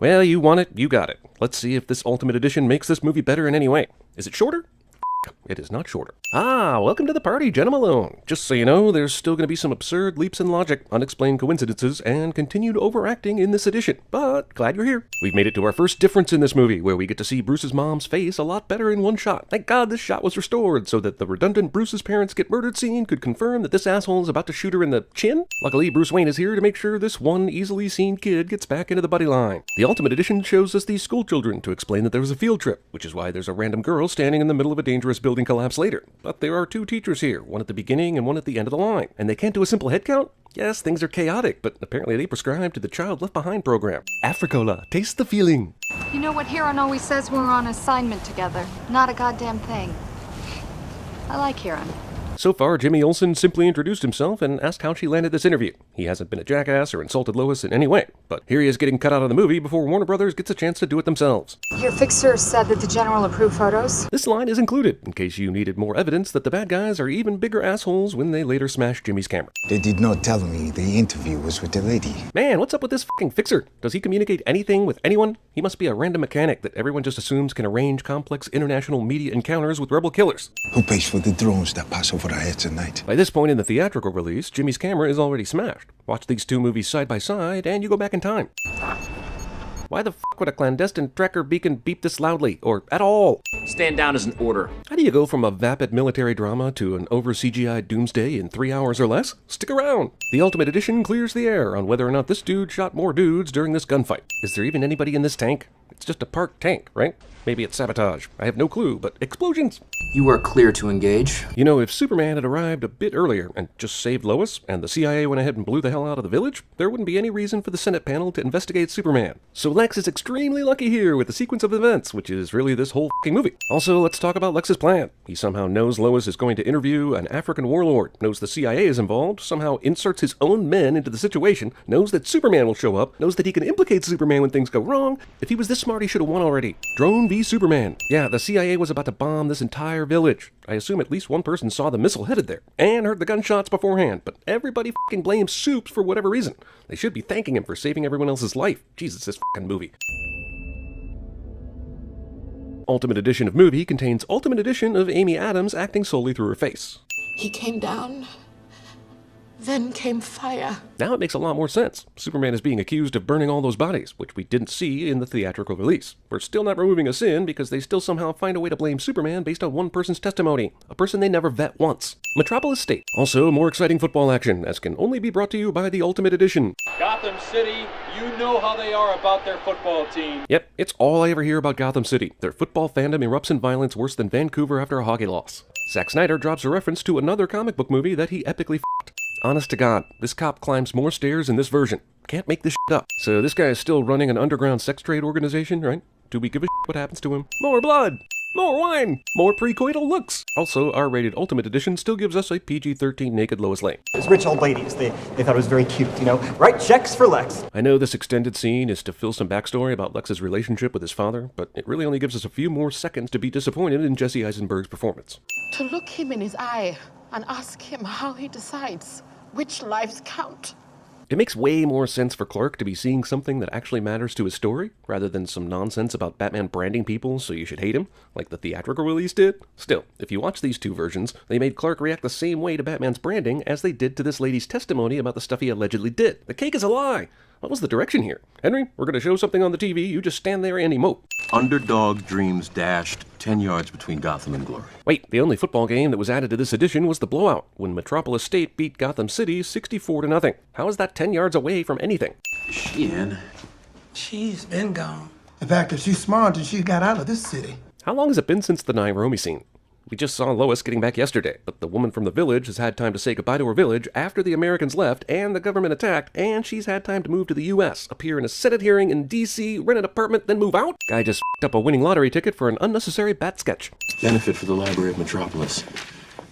Well, you want it, you got it. Let's see if this Ultimate Edition makes this movie better in any way. Is it shorter? It is not shorter. Ah, welcome to the party, Jenna Malone. Just so you know, there's still going to be some absurd leaps in logic, unexplained coincidences, and continued overacting in this edition. But glad you're here. We've made it to our first difference in this movie, where we get to see Bruce's mom's face a lot better in one shot. Thank God this shot was restored, so that the redundant Bruce's parents get murdered scene could confirm that this asshole is about to shoot her in the chin. Luckily, Bruce Wayne is here to make sure this one easily seen kid gets back into the buddy line. The Ultimate Edition shows us these school children to explain that there was a field trip, which is why there's a random girl standing in the middle of a dangerous building collapse later. But there are two teachers here, one at the beginning and one at the end of the line. And they can't do a simple head count? Yes, things are chaotic, but apparently they prescribe to the Child Left Behind program. Africola, taste the feeling. You know what Huron always says? We're on assignment together. Not a goddamn thing. I like Huron. So far, Jimmy Olsen simply introduced himself and asked how she landed this interview. He hasn't been a jackass or insulted Lois in any way, but here he is getting cut out of the movie before Warner Brothers gets a chance to do it themselves. Your fixer said that the general approved photos? This line is included, in case you needed more evidence that the bad guys are even bigger assholes when they later smash Jimmy's camera. They did not tell me the interview was with the lady. Man, what's up with this fucking fixer? Does he communicate anything with anyone? He must be a random mechanic that everyone just assumes can arrange complex international media encounters with rebel killers. Who pays for the drones that pass over our heads at night? By this point in the theatrical release, Jimmy's camera is already smashed. Watch these two movies side by side, and you go back in time. Why the fuck would a clandestine tracker beacon beep this loudly, or at all? Stand down as an order. How do you go from a vapid military drama to an over-CGI'd doomsday in 3 hours or less? Stick around! The Ultimate Edition clears the air on whether or not this dude shot more dudes during this gunfight. Is there even anybody in this tank? It's just a parked tank, right? Maybe it's sabotage. I have no clue, but explosions! You are clear to engage. You know, if Superman had arrived a bit earlier and just saved Lois, and the CIA went ahead and blew the hell out of the village, there wouldn't be any reason for the Senate panel to investigate Superman. So Lex is extremely lucky here with the sequence of events, which is really this whole fucking movie. Also, let's talk about Lex's plan. He somehow knows Lois is going to interview an African warlord, knows the CIA is involved, somehow inserts his own men into the situation, knows that Superman will show up, knows that he can implicate Superman when things go wrong. If he was this smart, he should have won already. Drone v Superman. Yeah, the CIA was about to bomb this entire village. I assume at least one person saw the missile headed there, and heard the gunshots beforehand, but everybody fucking blames Soups for whatever reason. They should be thanking him for saving everyone else's life. Jesus, this fucking movie. Ultimate Edition of movie contains Ultimate Edition of Amy Adams acting solely through her face. He came down. Then came fire. Now it makes a lot more sense. Superman is being accused of burning all those bodies, which we didn't see in the theatrical release. We're still not removing a sin because they still somehow find a way to blame Superman based on one person's testimony, a person they never vet once. Metropolis State. Also, more exciting football action, as can only be brought to you by the Ultimate Edition. Gotham City, you know how they are about their football team. Yep, it's all I ever hear about Gotham City. Their football fandom erupts in violence worse than Vancouver after a hockey loss. Zack Snyder drops a reference to another comic book movie that he epically f***ed. Honest to God, this cop climbs more stairs in this version. Can't make this shit up. So this guy is still running an underground sex trade organization, right? Do we give a shit what happens to him? More blood! More wine! More precoital looks! Also, R-rated Ultimate Edition still gives us a PG-13 naked Lois Lane. Those rich old ladies, they thought it was very cute, you know? Write checks for Lex. I know this extended scene is to fill some backstory about Lex's relationship with his father, but it really only gives us a few more seconds to be disappointed in Jesse Eisenberg's performance. To look him in his eye and ask him how he decides which lives count. It makes way more sense for Clark to be seeing something that actually matters to his story, rather than some nonsense about Batman branding people so you should hate him, like the theatrical release did. Still, if you watch these two versions, they made Clark react the same way to Batman's branding as they did to this lady's testimony about the stuff he allegedly did. The cake is a lie! What was the direction here? Henry, we're gonna show something on the TV, you just stand there and emote. Underdog dreams dashed 10 yards between Gotham and glory. Wait, the only football game that was added to this edition was the blowout, when Metropolis State beat Gotham City 64-0. How is that 10 yards away from anything? Is she in? She's been gone. In fact, if she's smart, she got out of this city. How long has it been since the Nairobi scene? We just saw Lois getting back yesterday, but the woman from the village has had time to say goodbye to her village after the Americans left and the government attacked, and she's had time to move to the US, appear in a Senate hearing in DC, rent an apartment, then move out? Guy just f***ed up a winning lottery ticket for an unnecessary bat sketch. Benefit for the Library of Metropolis.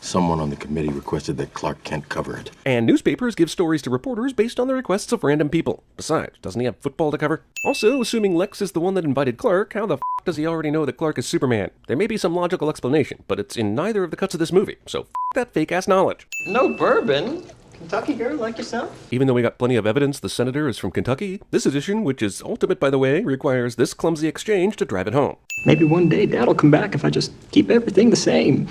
Someone on the committee requested that Clark Kent cover it. And newspapers give stories to reporters based on the requests of random people. Besides, doesn't he have football to cover? Also, assuming Lex is the one that invited Clark, how the f*** does he already know that Clark is Superman? There may be some logical explanation, but it's in neither of the cuts of this movie, so f*** that fake-ass knowledge. No bourbon? Kentucky girl like yourself? Even though we got plenty of evidence the senator is from Kentucky, this edition, which is ultimate by the way, requires this clumsy exchange to drive it home. Maybe one day Dad'll come back if I just keep everything the same.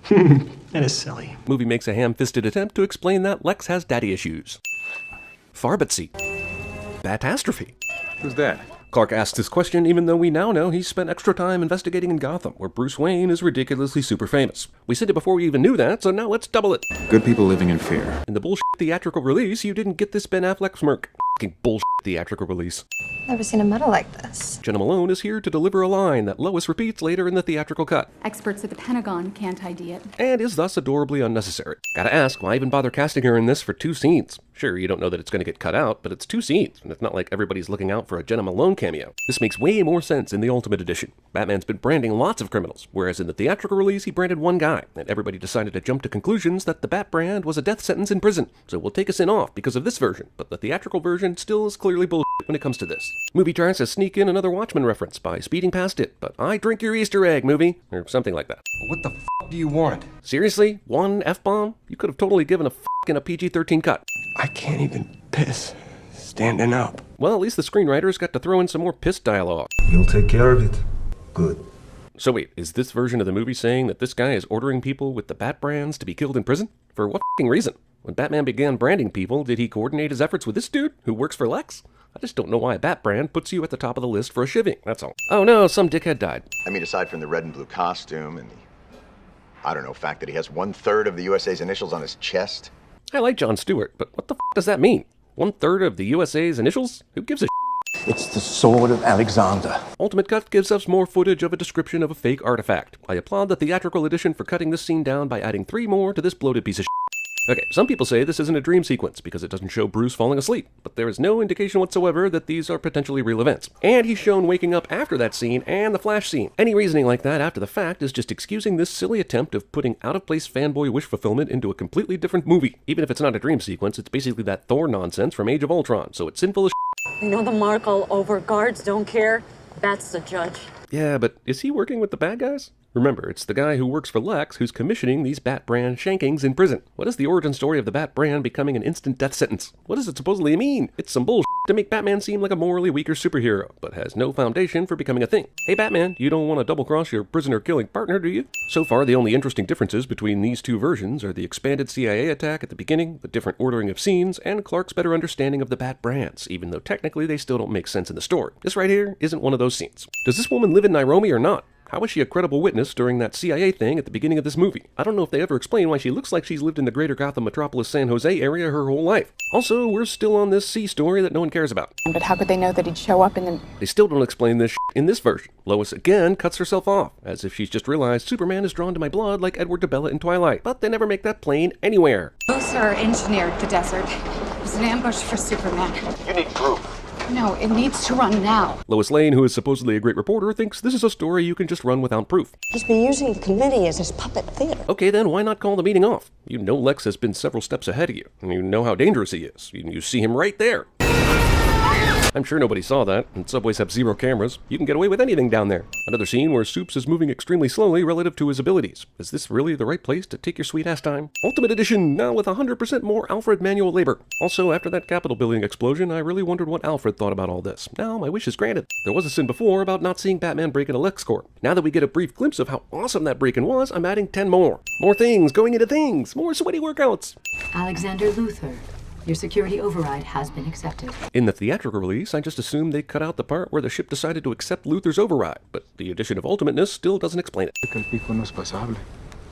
That is silly. Movie makes a ham-fisted attempt to explain that Lex has daddy issues. Farbatsy. Batastrophe. Who's that? Clark asks this question even though we now know he's spent extra time investigating in Gotham, where Bruce Wayne is ridiculously super famous. We said it before we even knew that, so now let's double it. Good people living in fear. In the bullshit theatrical release, you didn't get this Ben Affleck smirk. Fucking bullshit theatrical release. Never seen a medal like this. Jenna Malone is here to deliver a line that Lois repeats later in the theatrical cut. Experts at the Pentagon can't ID it. And is thus adorably unnecessary. Gotta ask, why even bother casting her in this for 2 scenes? Sure, you don't know that it's gonna get cut out, but it's 2 scenes, and it's not like everybody's looking out for a Jenna Malone cameo. This makes way more sense in the Ultimate Edition. Batman's been branding lots of criminals, whereas in the theatrical release he branded one guy, and everybody decided to jump to conclusions that the Bat brand was a death sentence in prison, so we'll take a sin off because of this version, but the theatrical version still is clearly bullshit when it comes to this. Movie tries to sneak in another Watchmen reference by speeding past it, but I drink your Easter egg, movie, or something like that. What the f*** do you want? Seriously? One F-bomb? You could have totally given a f***ing a PG-13 cut. I can't even piss standing up. Well, at least the screenwriters got to throw in some more piss dialogue. You'll take care of it. Good. So wait, is this version of the movie saying that this guy is ordering people with the Bat brands to be killed in prison? For what f***ing reason? When Batman began branding people, did he coordinate his efforts with this dude who works for Lex? I just don't know why a Bat brand puts you at the top of the list for a shivving, that's all. Oh no, some dickhead died. I mean, aside from the red and blue costume and the, I don't know, fact that he has 1/3 of the USA's initials on his chest. I like Jon Stewart, but what the f*** does that mean? 1/3 of the USA's initials? Who gives a It's the sword of Alexander. Ultimate Cut gives us more footage of a description of a fake artifact. I applaud the theatrical edition for cutting this scene down by adding 3 more to this bloated piece of Okay, some people say this isn't a dream sequence because it doesn't show Bruce falling asleep, but there is no indication whatsoever that these are potentially real events. And he's shown waking up after that scene and the Flash scene. Any reasoning like that after the fact is just excusing this silly attempt of putting out-of-place fanboy wish fulfillment into a completely different movie. Even if it's not a dream sequence, it's basically that Thor nonsense from Age of Ultron, so it's sinful as You know the mark all over, guards don't care. That's the judge. Yeah, but is he working with the bad guys? Remember, it's the guy who works for Lex who's commissioning these Bat brand shankings in prison. What is the origin story of the Bat brand becoming an instant death sentence? What does it supposedly mean? It's some bullshit to make Batman seem like a morally weaker superhero, but has no foundation for becoming a thing. Hey Batman, you don't want to double-cross your prisoner-killing partner, do you? So far, the only interesting differences between these 2 versions are the expanded CIA attack at the beginning, the different ordering of scenes, and Clark's better understanding of the Bat brands, even though technically they still don't make sense in the story. This right here isn't one of those scenes. Does this woman live in Nairobi or not? How is she a credible witness during that CIA thing at the beginning of this movie? I don't know if they ever explain why she looks like she's lived in the greater Gotham metropolis San Jose area her whole life. Also, we're still on this C story that no one cares about. But how could they know that he'd show up in the... They still don't explain this in this version. Lois again cuts herself off, as if she's just realized Superman is drawn to my blood like Edward DeBella in Twilight, but they never make that plain anywhere. Sir engineered the desert. It was an ambush for Superman. You need proof. No, it needs to run now. Lois Lane, who is supposedly a great reporter, thinks this is a story you can just run without proof. He's been using the committee as his puppet theater. Okay, then why not call the meeting off? You know Lex has been several steps ahead of you, and you know how dangerous he is. You see him right there. I'm sure nobody saw that, and subways have 0 cameras. You can get away with anything down there. Another scene where Soups is moving extremely slowly relative to his abilities. Is this really the right place to take your sweet-ass time? Ultimate Edition, now with 100% more Alfred manual labor. Also, after that Capitol building explosion, I really wondered what Alfred thought about all this. Now, my wish is granted. There was a sin before about not seeing Batman break into LexCorp. Now that we get a brief glimpse of how awesome that break-in was, I'm adding 10 more. More things going into things. More sweaty workouts. Alexander Luthor. Your security override has been accepted. In the theatrical release, I just assumed they cut out the part where the ship decided to accept Luthor's override, but the addition of Ultimateness still doesn't explain it.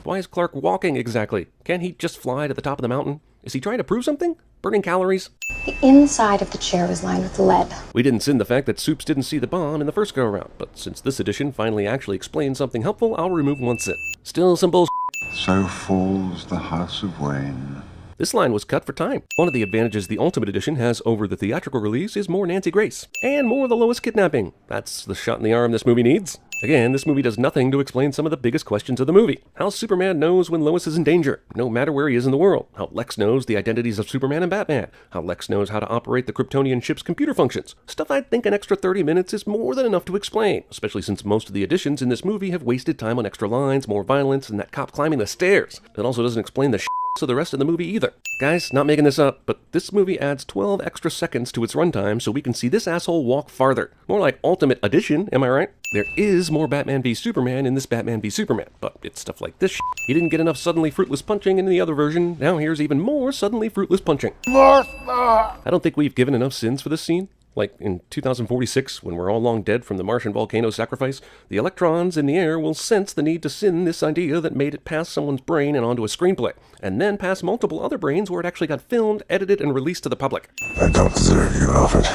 Why is Clark walking exactly? Can't he just fly to the top of the mountain? Is he trying to prove something? Burning calories? The inside of the chair was lined with lead. We didn't sin the fact that Soups didn't see the bomb in the first go-around, but since this edition finally actually explains something helpful, I'll remove one sin. Still some bullshit. So falls the House of Wayne. This line was cut for time. One of the advantages the Ultimate Edition has over the theatrical release is more Nancy Grace. And more of the Lois kidnapping. That's the shot in the arm this movie needs. Again, this movie does nothing to explain some of the biggest questions of the movie. How Superman knows when Lois is in danger, no matter where he is in the world. How Lex knows the identities of Superman and Batman. How Lex knows how to operate the Kryptonian ship's computer functions. Stuff I'd think an extra 30 minutes is more than enough to explain, especially since most of the additions in this movie have wasted time on extra lines, more violence, and that cop climbing the stairs. It also doesn't explain the of the rest of the movie either. Guys, not making this up, but this movie adds 12 extra seconds to its runtime so we can see this asshole walk farther. More like Ultimate Edition, am I right? There is more Batman v Superman in this Batman v Superman, but it's stuff like this shit. He didn't get enough suddenly fruitless punching in the other version, now here's even more suddenly fruitless punching. I don't think we've given enough sins for this scene. Like in 2046, when we're all long dead from the Martian volcano sacrifice, the electrons in the air will sense the need to sin this idea that made it past someone's brain and onto a screenplay, and then past multiple other brains where it actually got filmed, edited, and released to the public. I don't deserve you, Alfred.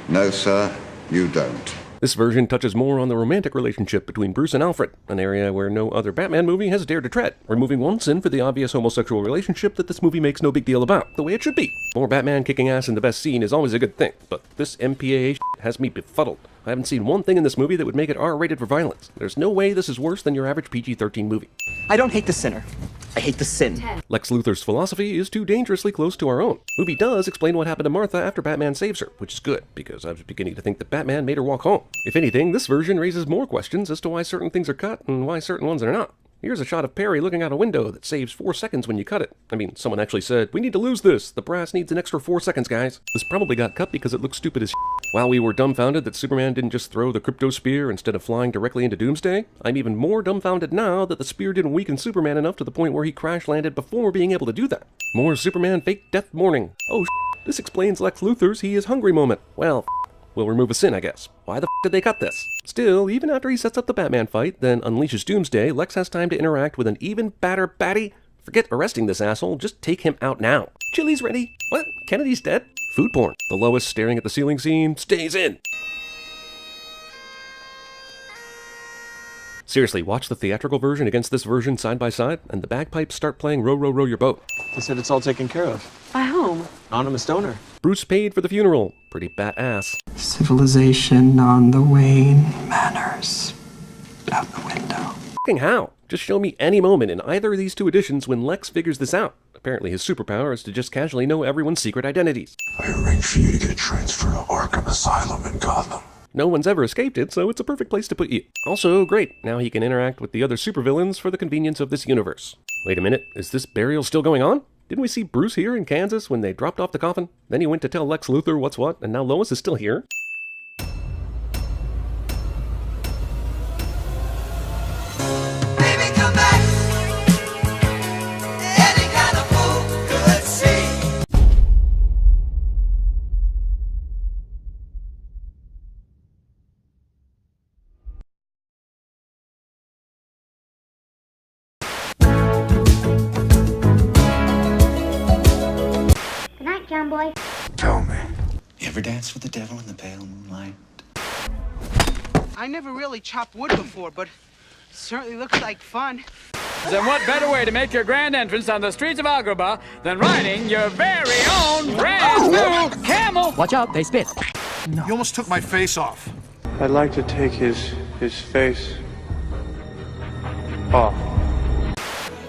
No, sir, you don't. This version touches more on the romantic relationship between Bruce and Alfred, an area where no other Batman movie has dared to tread, removing one sin for the obvious homosexual relationship that this movie makes no big deal about, the way it should be. More Batman kicking ass in the best scene is always a good thing, but this MPAA has me befuddled. I haven't seen one thing in this movie that would make it R-rated for violence. There's no way this is worse than your average PG-13 movie. I don't hate the sinner. I hate the sin. Lex Luthor's philosophy is too dangerously close to our own. Movie does explain what happened to Martha after Batman saves her, which is good, because I was beginning to think that Batman made her walk home. If anything, this version raises more questions as to why certain things are cut and why certain ones are not. Here's a shot of Perry looking out a window that saves 4 seconds when you cut it. I mean, someone actually said, "We need to lose this. The brass needs an extra 4 seconds, guys." This probably got cut because it looks stupid as shit. While we were dumbfounded that Superman didn't just throw the crypto spear instead of flying directly into Doomsday, I'm even more dumbfounded now that the spear didn't weaken Superman enough to the point where he crash-landed before being able to do that. More Superman fake death mourning. Oh this explains Lex Luthor's "he is hungry" moment. Well, we'll remove a sin, I guess. Why the did they cut this? Still, even after he sets up the Batman fight, then unleashes Doomsday, Lex has time to interact with an even badder baddie. Forget arresting this asshole, just take him out now. Chili's ready. What? Kennedy's dead? Food porn. The Lois staring at the ceiling scene stays in. Seriously, watch the theatrical version against this version side by side, and the bagpipes start playing Row, Row, Row Your Boat. They said it's all taken care of. By whom? Anonymous donor. Bruce paid for the funeral. Pretty bat-ass. Civilization on the wane, manners out the window. Fucking how? Just show me any moment in either of these two editions when Lex figures this out. Apparently his superpower is to just casually know everyone's secret identities. I arranged for you to get transferred to Arkham Asylum in Gotham. No one's ever escaped it, so it's a perfect place to put you. Also, great, now he can interact with the other supervillains for the convenience of this universe. Wait a minute, is this burial still going on? Didn't we see Bruce here in Kansas when they dropped off the coffin? Then he went to tell Lex Luthor what's what, and now Lois is still here? Baby, come back. Any kind of fool could see. Good night, John Boy. Tell me. You ever danced with the devil in the pale moonlight? I never really chopped wood before, but it certainly looks like fun. Then what better way to make your grand entrance on the streets of Agrabah than riding your very own brand new camel? Watch out, they spit. No. You almost took my face off. I'd like to take his face off.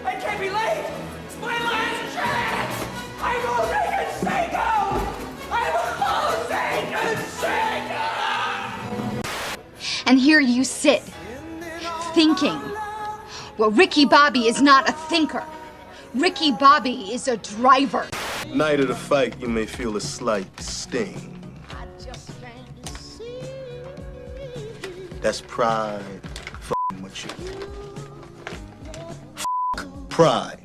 I can't be late. It's my last chance. I'm Jose Canseco. I'm Jose Canseco. And here you sit, thinking. Well, Ricky Bobby is not a thinker. Ricky Bobby is a driver. Night of the fight, you may feel a slight sting. That's pride f***ing with you. F*** pride.